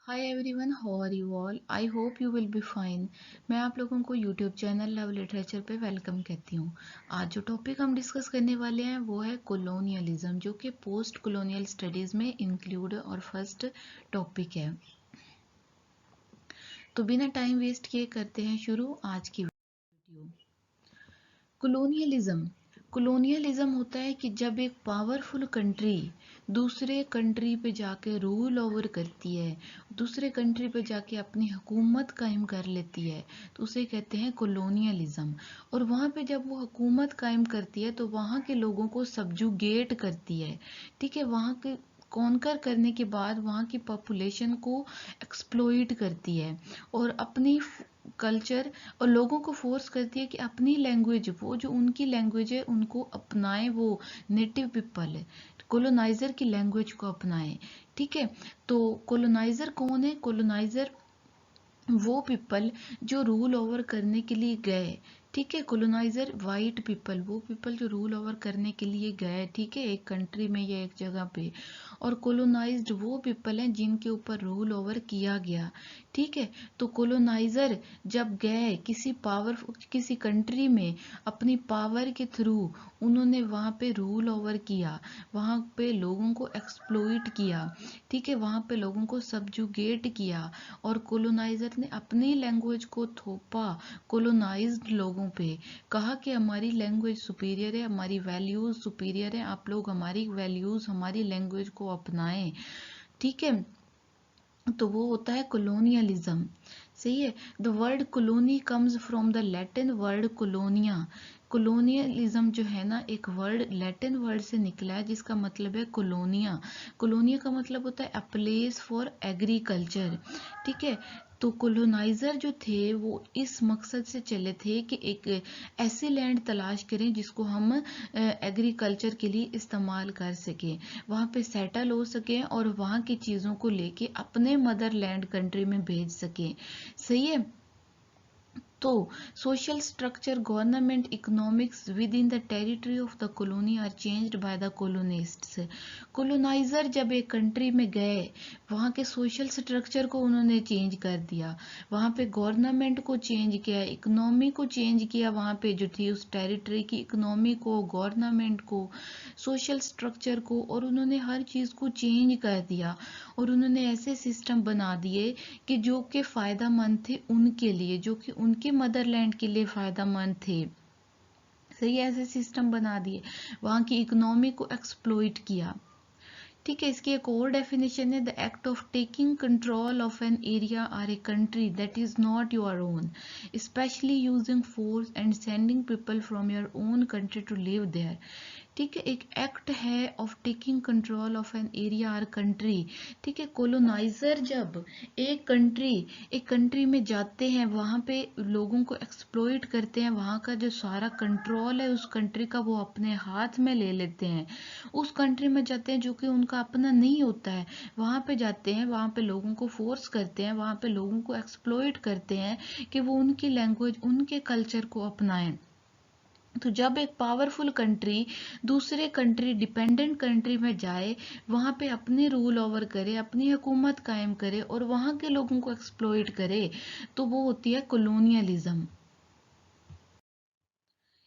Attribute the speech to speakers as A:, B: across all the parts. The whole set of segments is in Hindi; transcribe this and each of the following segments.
A: Hi everyone, how are you all? I hope you will be fine. मैं आप लोगों को यूट्यूब चैनल लव लिटरेचर पे वेलकम कहती हूँ। आज जो टॉपिक हम डिस्कस करने वाले हैं वो है कोलोनियलिज्म, जो कि पोस्ट कोलोनियल स्टडीज़ में इंक्लूड और फर्स्ट टॉपिक है। तो बिना टाइम वेस्ट किए करते हैं शुरू आज की वीडियो। कोलोनियलिज्म कोलोनियलिज्म होता है कि जब एक पावरफुल कंट्री दूसरे कंट्री पे जाके रूल ओवर करती है, दूसरे कंट्री पे जाके अपनी हुकूमत कायम कर लेती है, तो उसे कहते हैं कोलोनियलिज्म। और वहाँ पे जब वो हुकूमत कायम करती है तो वहाँ के लोगों को सबजुगेट करती है। ठीक है, वहाँ के कॉन्कर करने के बाद वहाँ की पॉपुलेशन को एक्सप्लॉइट करती है और अपनी कल्चर और लोगों को फोर्स करती है कि अपनी लैंग्वेज, वो जो उनकी लैंग्वेज है उनको अपनाएं, वो नेटिव पीपल है कोलोनाइजर की लैंग्वेज को अपनाएं। ठीक है, तो कोलोनाइजर कौन है? कोलोनाइजर वो पीपल जो रूल ओवर करने के लिए गए। ठीक है, कोलोनाइजर वाइट पीपल, वो पीपल जो रूल ओवर करने के लिए गए, ठीक है, एक कंट्री में या एक जगह पे। और कोलोनाइज्ड वो पीपल हैं जिनके ऊपर रूल ओवर किया गया। ठीक है, तो कोलोनाइजर जब गए किसी कंट्री में, अपनी पावर के थ्रू उन्होंने वहाँ पे रूल ओवर किया, वहाँ पे लोगों को एक्सप्लॉइट किया। ठीक है, वहाँ पे लोगों को सबजुगेट किया और कोलोनाइजर ने अपनी लैंग्वेज को थोपा कोलोनाइज्ड लोगों पे। कहा कि हमारी लैंग्वेज सुपीरियर है, हमारी वैल्यूज सुपीरियर है, आप लोग हमारी वैल्यूज हमारी लैंग्वेज को अपनाएं। ठीक है, तो वो होता है कोलोनियलिज्म। सही है। The word colony comes from the Latin word colonia. Colonialism जो है ना, एक वर्ड लैटिन वर्ड से निकला है जिसका मतलब है कोलोनिया। कोलोनिया का मतलब होता है अ प्लेस फॉर एग्रीकल्चर। ठीक है, तो कोलोनाइजर जो थे वो इस मकसद से चले थे कि एक ऐसी लैंड तलाश करें जिसको हम एग्रीकल्चर के लिए इस्तेमाल कर सकें, वहाँ पे सेटल हो सकें और वहाँ की चीज़ों को लेके अपने मदरलैंड कंट्री में भेज सकें। सही है। तो social structure, government, economics within the territory of the colony are changed by the colonists. colonizer जब एक कंट्री में गए, वहाँ के सोशल स्ट्रक्चर को उन्होंने चेंज कर दिया, वहाँ पे गवर्नमेंट को चेंज किया, इकोनॉमी को चेंज किया, वहाँ पे जो थी उस टेरिटरी की इकोनॉमी को, गवर्नमेंट को, सोशल स्ट्रक्चर को, और उन्होंने हर चीज़ को चेंज कर दिया। और उन्होंने ऐसे सिस्टम बना दिए कि जो कि फायदेमंद थे उनके लिए, जो कि उनके मदरलैंड के लिए फायदेमंद थे। सही, ऐसे सिस्टम बना दिए, वहाँ की इकोनॉमी को एक्सप्लॉइट किया। ठीक है, इसकी एक और डेफिनेशन है, the act of taking control of an area or a country that is not your own, specially using force and sending people from your own country to live there. ठीक है, एक एक्ट है of taking control of an area or country. ठीक है, कोलोनाइजर जब एक कंट्री में जाते हैं, वहाँ पे लोगों को एक्सप्लॉइट करते हैं, वहाँ का जो सारा कंट्रोल है उस कंट्री का वो अपने हाथ में ले लेते हैं। उस कंट्री में जाते हैं जो कि उनका अपना नहीं होता है, वहाँ पे जाते हैं, वहाँ पे लोगों को फोर्स करते हैं, वहाँ पे लोगों को एक्सप्लॉइट करते हैं कि वो उनकी लैंग्वेज, उनके कल्चर को अपनाएं। तो जब एक पावरफुल कंट्री दूसरे कंट्री, डिपेंडेंट कंट्री में जाए, वहाँ पे अपने रूल ओवर करे, अपनी हुकूमत कायम करे और वहाँ के लोगों को एक्सप्लॉइट करे, तो वो होती है कोलोनियलिज्म।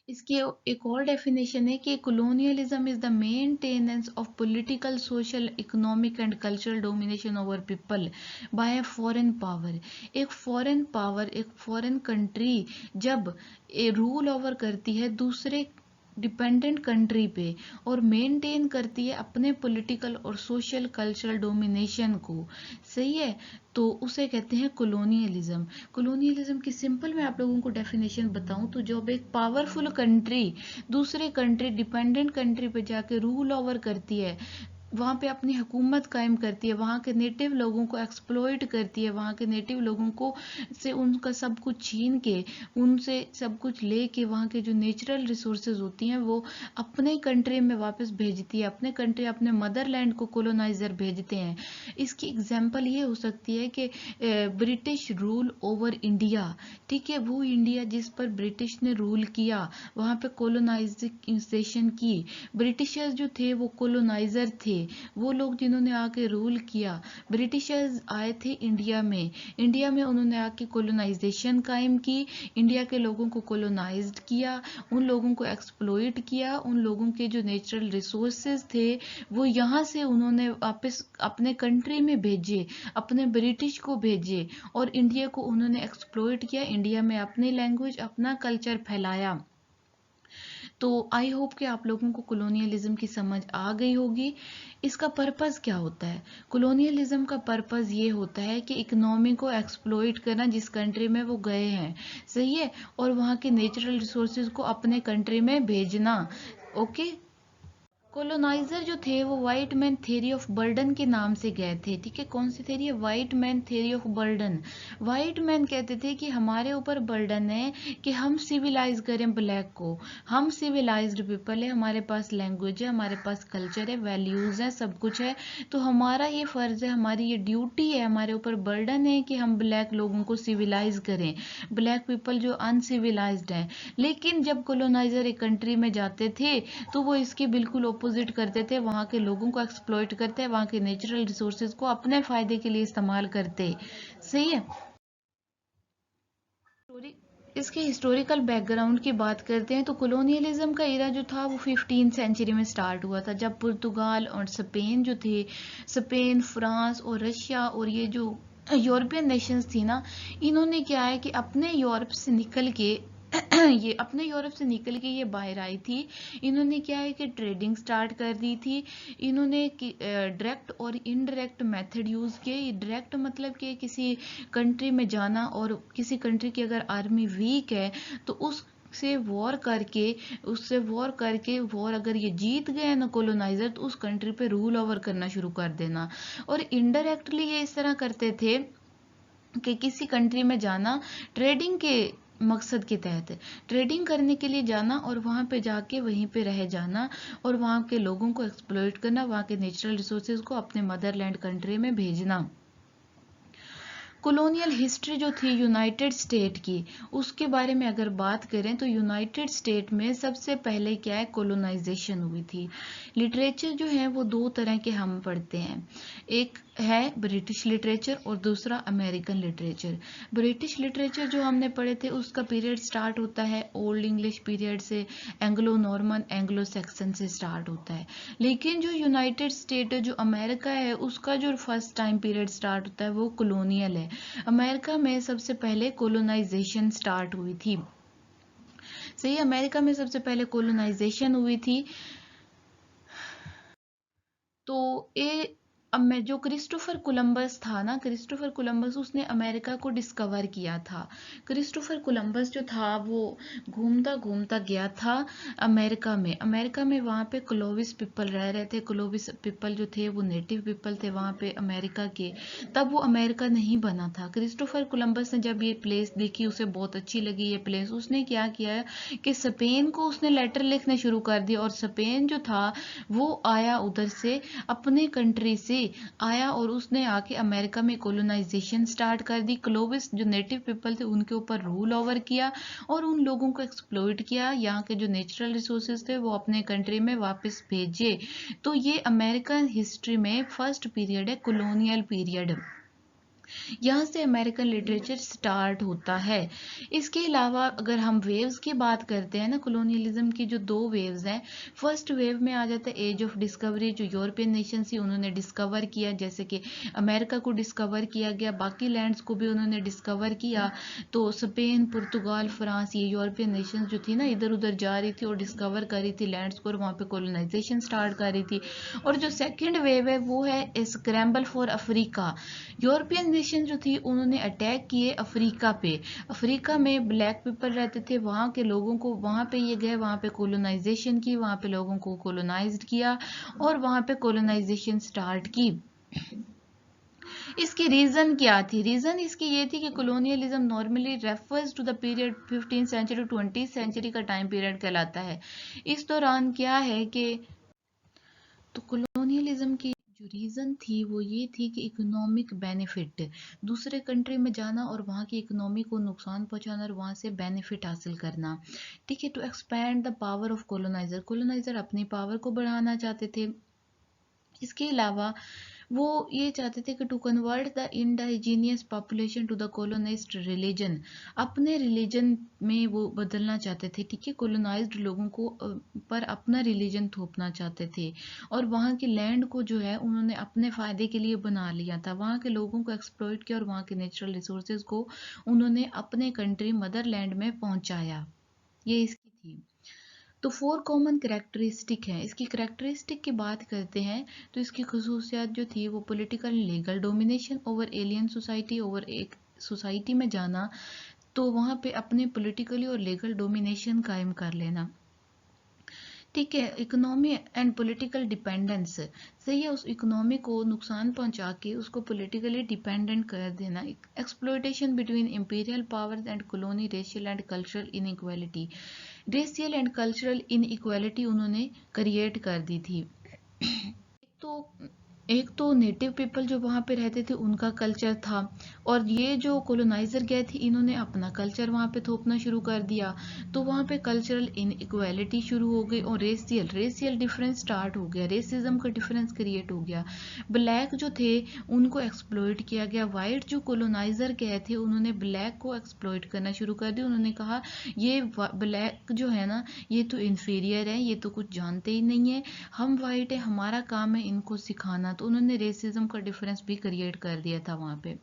A: इसकी एक और डेफिनेशन है कि colonialism is the maintenance of political, social, economic and cultural domination over people by a foreign power. एक फॉरेन कंट्री जब रूल ओवर करती है दूसरे डिपेंडेंट कंट्री पे और मेंटेन करती है अपने पॉलिटिकल और सोशल कल्चरल डोमिनेशन को। सही है, तो उसे कहते हैं कोलोनियलिज्म। कोलोनियलिज्म की सिंपल मैं आप लोगों को डेफिनेशन बताऊं तो, जब एक पावरफुल कंट्री दूसरे कंट्री, डिपेंडेंट कंट्री पे जाके रूल ओवर करती है, वहाँ पे अपनी हुकूमत कायम करती है, वहाँ के नेटिव लोगों को एक्सप्लॉइट करती है, वहाँ के नेटिव लोगों को से उनका सब कुछ छीन के, उनसे सब कुछ ले के, वहाँ के जो नेचुरल रिसोर्सेज होती हैं वो अपने कंट्री में वापस भेजती है, अपने कंट्री, अपने मदरलैंड को कोलोनाइजर भेजते हैं। इसकी एग्जांपल ये हो सकती है कि ब्रिटिश रूल ओवर इंडिया। ठीक है, वो इंडिया जिस पर ब्रिटिश ने रूल किया, वहाँ पे कोलोनाइजेशन की, ब्रिटिशर्स जो थे वो कोलोनाइजर थे। वो लोग जिन्होंने आके रूल किया, ब्रिटिशर्स आए थे इंडिया में। इंडिया में उन्होंने आके कोलोनाइजेशन कायम की, इंडिया के लोगों को कोलोनाइज्ड किया, उन लोगों को एक्सप्लॉइट किया, उन लोगों के जो नेचुरल रिसोर्सेज थे वो यहाँ से उन्होंने वापस अपने कंट्री में भेजे, अपने ब्रिटिश को भेजे और इंडिया को उन्होंने एक्सप्लॉइट किया, इंडिया में अपनी लैंग्वेज अपना कल्चर फैलाया। तो आई होप कि आप लोगों को कॉलोनियलिज्म की समझ आ गई होगी। इसका पर्पस क्या होता है? कॉलोनियलिज्म का पर्पस ये होता है कि इकोनॉमी को एक्सप्लॉइट करना जिस कंट्री में वो गए हैं, सही है, और वहाँ के नेचुरल रिसोर्सेज को अपने कंट्री में भेजना। ओके। कोलोनाइजर जो थे वो white man theory of burden के नाम से गए थे, ठीक है। कौन सी थ्योरी है? White man theory of burden. White man कहते थे कि हमारे ऊपर बर्डन है कि हम सिविलाइज करें ब्लैक को। हम सिविलाइज्ड पीपल है, हमारे पास लैंग्वेज है, हमारे पास कल्चर है, वैल्यूज है, सब कुछ है, तो हमारा ये फर्ज है, हमारी ये ड्यूटी है, हमारे ऊपर बर्डन है कि हम ब्लैक लोगों को सिविलाइज करें, ब्लैक पीपल जो अनसिविलाइज्ड हैं। लेकिन जब कोलोनाइजर एक कंट्री में जाते थे तो वो इसके बिल्कुल अपोजिट करते थे, वहाँ के लोगों को एक्सप्लॉइट करते, वहाँ के नेचुरल रिसोर्सेज को अपने फायदे के लिए इस्तेमाल करते, सही है। इसके हिस्टोरिकल बैकग्राउंड की बात करते हैं तो कॉलोनियलिज्म का एरा जो था वो 15 सेंचुरी में स्टार्ट हुआ था, जब पुर्तगाल और स्पेन जो थे, स्पेन, फ्रांस और रशिया और ये जो यूरोपियन नेशंस थी ना, इन्होंने क्या है कि अपने यूरोप से निकल के ये अपने यूरोप से निकल के ये बाहर आई थी। इन्होंने क्या है कि ट्रेडिंग स्टार्ट कर दी थी। इन्होंने डायरेक्ट और इनडायरेक्ट मेथड यूज़ किए। डायरेक्ट मतलब कि किसी कंट्री में जाना और किसी कंट्री की अगर आर्मी वीक है तो उससे वॉर अगर ये जीत गए ना कोलोनाइजर, तो उस कंट्री पे रूल ओवर करना शुरू कर देना। और इनडायरेक्टली ये इस तरह करते थे कि किसी कंट्री में जाना ट्रेडिंग के मकसद के तहत, ट्रेडिंग करने के लिए जाना और वहाँ पे जाके वहीं पे रह जाना और वहाँ के लोगों को एक्सप्लॉइट करना, वहाँ के नेचुरल रिसोर्सेज को अपने मदरलैंड कंट्री में भेजना। कॉलोनियल हिस्ट्री जो थी यूनाइटेड स्टेट की, उसके बारे में अगर बात करें तो यूनाइटेड स्टेट में सबसे पहले क्या है, कॉलोनाइजेशन हुई थी। लिटरेचर जो है वो दो तरह के हम पढ़ते हैं, एक है ब्रिटिश लिटरेचर और दूसरा अमेरिकन लिटरेचर। ब्रिटिश लिटरेचर जो हमने पढ़े थे उसका पीरियड स्टार्ट होता है ओल्ड इंग्लिश पीरियड से, एंग्लो नॉर्मन एंग्लो सैक्सन से स्टार्ट होता है। लेकिन जो यूनाइटेड स्टेट जो अमेरिका है उसका जो फर्स्ट टाइम पीरियड स्टार्ट होता है वो कॉलोनियल है। अमेरिका में सबसे पहले कोलोनाइजेशन स्टार्ट हुई थी, सही। अमेरिका में सबसे पहले कोलोनाइजेशन हुई थी। तो ये अब मैं जो क्रिस्टोफर कोलंबस था ना, क्रिस्टोफर कोलंबस उसने अमेरिका को डिस्कवर किया था। क्रिस्टोफर कोलंबस जो था वो घूमता घूमता गया था अमेरिका में। अमेरिका में वहाँ पे क्लोविस पीपल रह रहे थे। क्लोविस पीपल जो थे वो नेटिव पीपल थे वहाँ पे अमेरिका के। तब वो अमेरिका नहीं बना था। क्रिस्टोफर कोलंबस ने जब ये प्लेस देखी, उसे बहुत अच्छी लगी ये प्लेस, उसने क्या किया कि स्पेन को उसने लेटर लिखने शुरू कर दिया और स्पेन जो था वो आया, उधर से अपने कंट्री से आया और उसने आके अमेरिका में कोलोनाइजेशन स्टार्ट कर दी। क्लोविस जो नेटिव पीपल थे उनके ऊपर रूल ओवर किया और उन लोगों को एक्सप्लॉइट किया, यहाँ के जो नेचुरल रिसोर्सेज थे वो अपने कंट्री में वापस भेजे। तो ये अमेरिकन हिस्ट्री में फर्स्ट पीरियड है, कॉलोनियल पीरियड। यहाँ से अमेरिकन लिटरेचर स्टार्ट होता है। इसके अलावा अगर हम वेव्स की बात करते हैं ना, कॉलोनियलिज्म की जो दो वेव्स हैं, फर्स्ट वेव में आ जाता है एज ऑफ डिस्कवरी, जो यूरोपियन नेशन थी उन्होंने डिस्कवर किया, जैसे कि अमेरिका को डिस्कवर किया गया, बाकी लैंड्स को भी उन्होंने डिस्कवर किया। तो स्पेन, पुर्तगाल, फ्रांस, ये यूरोपियन नेशन जो थी ना इधर उधर जा रही थी और डिस्कवर कर रही थी लैंड्स को और वहाँ पे कॉलोनाइजेशन स्टार्ट कर रही थी। और जो सेकेंड वेव है वो है scramble for Africa. European nation जो थी उन्होंने अटैक किए अफ्रीका पे। अफ्रीका में ब्लैक पीपल रहते थे, वहाँ के लोगों को वहाँ पे ये गए, वहाँ पे कोलोनाइजेशन की, वहाँ पे लोगों को कोलोनाइज्ड किया और वहाँ पे कोलोनाइजेशन स्टार्ट की। इसकी रीजन क्या थी? रीजन इसकी ये थी कि colonialism normally refers to the period 15 century to 20 century का टाइम पीरियड कहलाता है। इस दौरान क्या है कि तो कॉलोनियलिज्म की जो रीज़न थी वो ये थी कि इकोनॉमिक बेनिफिट, दूसरे कंट्री में जाना और वहाँ की इकोनॉमी को नुकसान पहुंचाना और वहाँ से बेनिफिट हासिल करना, ठीक है। To expand the power of coloniser, coloniser अपनी पावर को बढ़ाना चाहते थे। इसके अलावा वो ये चाहते थे कि to convert the indigenous population to the colonised religion, अपने रिलीजन में वो बदलना चाहते थे, ठीक है, कोलोनाइज्ड लोगों को पर अपना रिलीजन थोपना चाहते थे। और वहाँ की लैंड को जो है उन्होंने अपने फायदे के लिए बना लिया था, वहाँ के लोगों को एक्सप्लॉइट किया और वहाँ के नेचुरल रिसोर्सेज को उन्होंने अपने कंट्री मदरलैंड में पहुंचाया। ये इसकी थी। तो 4 कॉमन करैक्टरिस्टिक हैं। इसकी करैक्टरिस्टिक की बात करते हैं तो इसकी खसूसियात जो थी वो political legal domination over alien society, over एक सोसाइटी में जाना, तो वहाँ पे अपने पॉलिटिकली और लीगल डोमिनेशन कायम कर लेना, ठीक है। इकोनॉमी एंड पॉलिटिकल डिपेंडेंस, सही है, उस इकोनॉमी को नुकसान पहुंचा के उसको पॉलिटिकली डिपेंडेंट कर देना। Exploitation between imperial powers and colony, racial and cultural inequality, racial and cultural inequality उन्होंने क्रिएट कर दी थी। तो एक तो नेटिव पीपल जो वहाँ पे रहते थे उनका कल्चर था, और ये जो कॉलोनाइजर गए थे इन्होंने अपना कल्चर वहाँ पे थोपना शुरू कर दिया, तो वहाँ पे कल्चरल इनइक्वालिटी शुरू हो गई और रेशियल रेशियल डिफरेंस स्टार्ट हो गया, रेसिज्म का डिफरेंस क्रिएट हो गया। ब्लैक जो थे उनको एक्सप्लॉइट किया गया, वाइट जो कॉलोनाइजर गए थे उन्होंने ब्लैक को एक्सप्लॉइट करना शुरू कर दिया। उन्होंने कहा ये ब्लैक जो है ना ये तो इन्फीरियर है, ये तो कुछ जानते ही नहीं है, हम वाइट है, हमारा काम है इनको सिखाना। तो उन्होंने रेसिज्म का डिफरेंस भी क्रिएट कर दिया था वहां पे।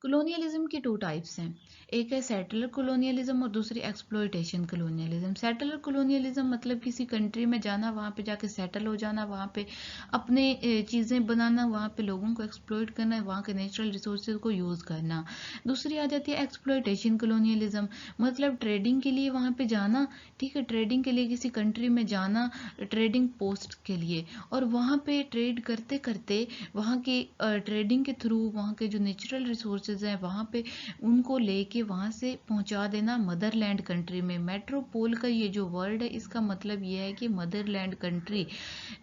A: कॉलोनियलिज्म की 2 टाइप्स हैं, एक है सेटलर कॉलोनियलिज्म और दूसरी एक्सप्लॉयटेशन कॉलोनियलिज्म। सेटलर कॉलोनियलिज्म मतलब किसी कंट्री में जाना, वहाँ पे जाके सेटल हो जाना, वहाँ पे अपने चीज़ें बनाना, वहाँ पे लोगों को एक्सप्लॉइट करना, वहाँ के नेचुरल रिसोर्सेज को यूज़ करना। दूसरी आ जाती है एक्सप्लॉयटेशन कॉलोनियलिज्म, मतलब ट्रेडिंग के लिए वहाँ पे जाना, ठीक है, ट्रेडिंग के लिए किसी कंट्री में जाना, ट्रेडिंग पोस्ट के लिए, और वहाँ पे ट्रेड करते करते वहाँ की ट्रेडिंग के थ्रू वहाँ के जो नेचुरल रिसोर्सेज हैं वहाँ पे उनको लेके वहाँ से पहुँचा देना मदरलैंड कंट्री में। मेट्रोपोल का ये जो वर्ड है इसका मतलब ये है कि मदरलैंड कंट्री।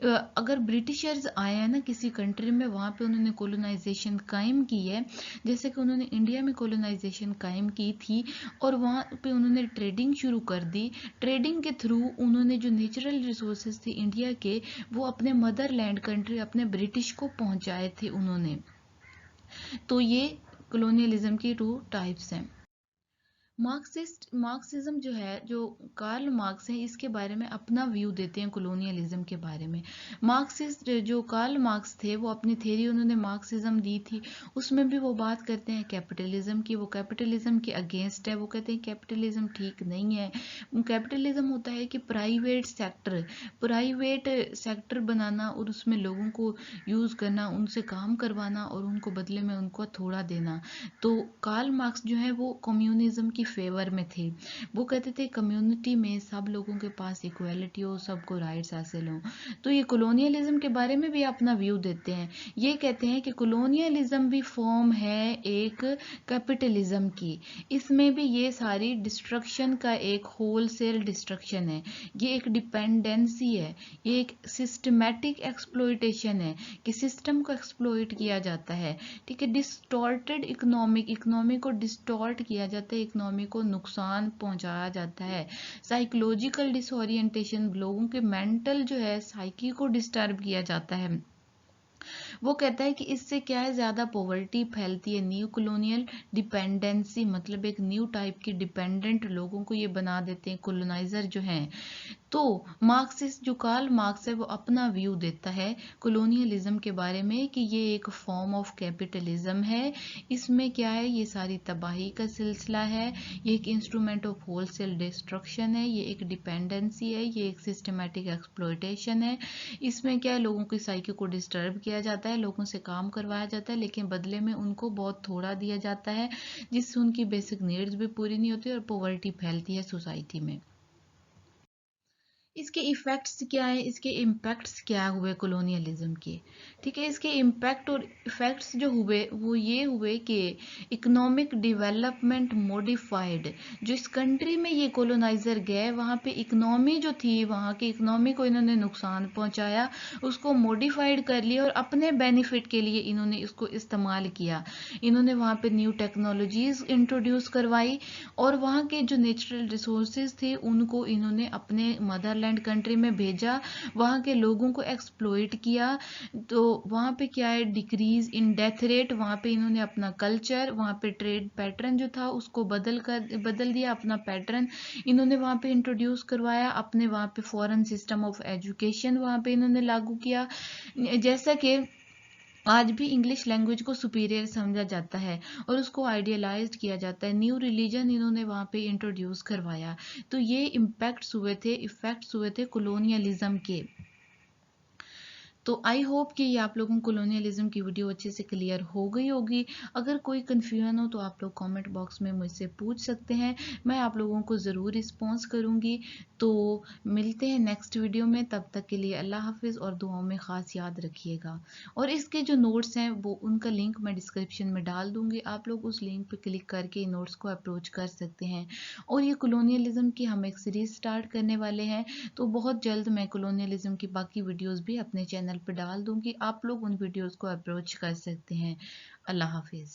A: अगर ब्रिटिशर्स आए हैं ना किसी कंट्री में, वहाँ पे उन्होंने कोलोनाइजेशन कायम की है, जैसे कि उन्होंने इंडिया में कोलोनाइजेशन कायम की थी, और वहाँ पे उन्होंने ट्रेडिंग शुरू कर दी। ट्रेडिंग के थ्रू उन्होंने जो नेचुरल रिसोर्सेज थे इंडिया के वो अपने मदरलैंड कंट्री अपने ब्रिटिश को पहुंचाए थे उन्होंने। तो ये कॉलोनियलिज्म की 2 टाइप्स हैं। मार्क्सिज्म जो है, जो कार्ल मार्क्स है, इसके बारे में अपना व्यू देते हैं कॉलोनियलिज्म के बारे में। मार्क्सिस्ट जो कार्ल मार्क्स थे वो अपनी थ्योरी उन्होंने मार्क्सिज्म दी थी, उसमें भी वो बात करते हैं कैपिटलिज्म की, वो कैपिटलिज्म के अगेंस्ट है, वो कहते हैं कैपिटलिज्म ठीक नहीं है। कैपिटलिज्म होता है कि प्राइवेट सेक्टर बनाना और उसमें लोगों को यूज़ करना, उनसे काम करवाना और उनको बदले में उनको थोड़ा देना। तो कार्ल मार्क्स जो है वो कम्युनिज्म की फेवर में थे, वो कहते थे कम्युनिटी में सब लोगों के पास इक्वालिटी हो, सबको राइट्स हासिल हो। तो ये कॉलोनियलिज्म के बारे में भी अपना व्यू देते हैं, ये कहते हैं कि कॉलोनियलिज्म भी फॉर्म है एक कैपिटलिज्म की, इसमें भी ये सारी डिस्ट्रक्शन का एक होलसेल डिस्ट्रक्शन है, ये एक डिपेंडेंसी है, ये एक सिस्टमैटिक एक्सप्लॉयटेशन है कि सिस्टम को एक्सप्लॉइट किया जाता है, ठीक है। डिस्टॉर्टेड इकोनॉमी को डिस्टॉर्ट किया जाता है, इकोनॉमी को नुकसान पहुंचाया जाता है। साइकोलॉजिकल डिसओरिएंटेशन, लोगों के मेंटल जो है साइकी को डिस्टर्ब किया जाता है। वो कहता है कि इससे क्या है, ज्यादा पॉवर्टी फैलती है। न्यू कॉलोनियल डिपेंडेंसी मतलब एक न्यू टाइप की डिपेंडेंट लोगों को ये बना देते हैं कॉलोनाइजर जो हैं। तो मार्क्सिस्ट जो कार्ल मार्क्स है वो अपना व्यू देता है कॉलोनियलिज्म के बारे में कि ये एक फॉर्म ऑफ कैपिटलिज्म है, इसमें क्या है, ये सारी तबाही का सिलसिला है, ये एक इंस्ट्रूमेंट ऑफ होलसेल डिस्ट्रक्शन है, ये एक डिपेंडेंसी है, ये एक सिस्टमैटिक एक्सप्लॉयटेशन है। इसमें क्या है, लोगों की साइकी को डिस्टर्ब किया जाता है, लोगों से काम करवाया जाता है, लेकिन बदले में उनको बहुत थोड़ा दिया जाता है, जिससे उनकी बेसिक नीड्स भी पूरी नहीं होती और पॉवर्टी फैलती है सोसाइटी में। इसके इफेक्ट्स क्या है, इसके इम्पैक्ट्स क्या हुए कॉलोनियलिज्म के, ठीक है। इसके इम्पैक्ट और इफेक्ट्स जो हुए वो ये हुए कि इकोनॉमिक डेवलपमेंट मॉडिफाइड, जो इस कंट्री में ये कॉलोनाइजर गए वहाँ पे इकोनॉमी जो थी, वहाँ की इकोनॉमी को इन्होंने नुकसान पहुँचाया, उसको मॉडिफाइड कर लिया और अपने बेनिफिट के लिए इन्होंने इसको इस्तेमाल किया। इन्होंने वहाँ पे न्यू टेक्नोलॉजीज इंट्रोड्यूस करवाई और वहाँ के जो नेचुरल रिसोर्सेज थे उनको इन्होंने अपने मदर नीदरलैंड कंट्री में भेजा, वहाँ के लोगों को एक्सप्लॉइट किया। तो वहाँ पे क्या है, डिक्रीज इन डेथ रेट, वहाँ पे इन्होंने अपना कल्चर, वहाँ पे ट्रेड पैटर्न जो था उसको बदल दिया, अपना पैटर्न इन्होंने वहाँ पे इंट्रोड्यूस करवाया, अपने वहाँ पे फॉरेन सिस्टम ऑफ एजुकेशन वहाँ पे इन्होंने लागू किया। जैसा कि आज भी इंग्लिश लैंग्वेज को सुपीरियर समझा जाता है और उसको आइडियलाइज्ड किया जाता है, न्यू रिलीजन इन्होंने वहाँ पे इंट्रोड्यूस करवाया। तो ये इफेक्ट्स हुए थे कॉलोनियलिज्म के। तो आई होप कि ये आप लोगों को कॉलोनियलिज्म की वीडियो अच्छे से क्लियर हो गई होगी। अगर कोई कन्फ्यूजन हो तो आप लोग कमेंट बॉक्स में मुझसे पूछ सकते हैं, मैं आप लोगों को ज़रूर रिस्पॉन्स करूँगी। तो मिलते हैं नेक्स्ट वीडियो में, तब तक के लिए अल्लाह हाफिज़ और दुआओं में ख़ास याद रखिएगा। और इसके जो नोट्स हैं वो उनका लिंक मैं डिस्क्रिप्शन में डाल दूँगी, आप लोग उस लिंक पर क्लिक करके नोट्स को अप्रोच कर सकते हैं। और ये कॉलोनियलिज्म की हम एक सीरीज़ स्टार्ट करने वाले हैं, तो बहुत जल्द मैं कॉलोनियलिज्म की बाकी वीडियोस भी अपने चैनल पर डाल दूंगी, आप लोग उन वीडियोस को अप्रोच कर सकते हैं। अल्लाह हाफिज़।